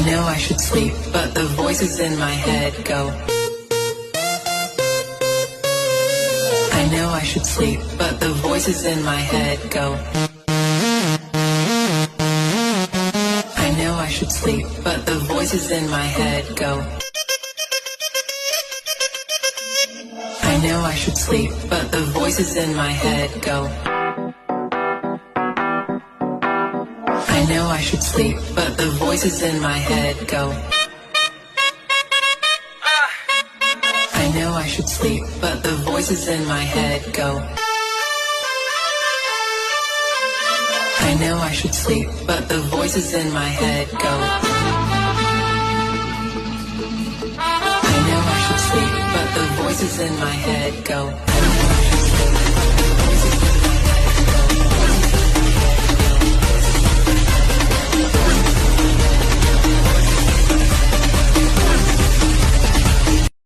know I should sleep, but the voices in my head go. I know I should sleep, but the voices in my head go. I know I should sleep, but the voices in my head go. I know I should sleep, but the voices in my head go. I know I should sleep, but the voices in my head go. I know I should sleep, but the voices in my head go. I know I should sleep, but the voices in my head go. I know I should sleep, but the voices in my head go.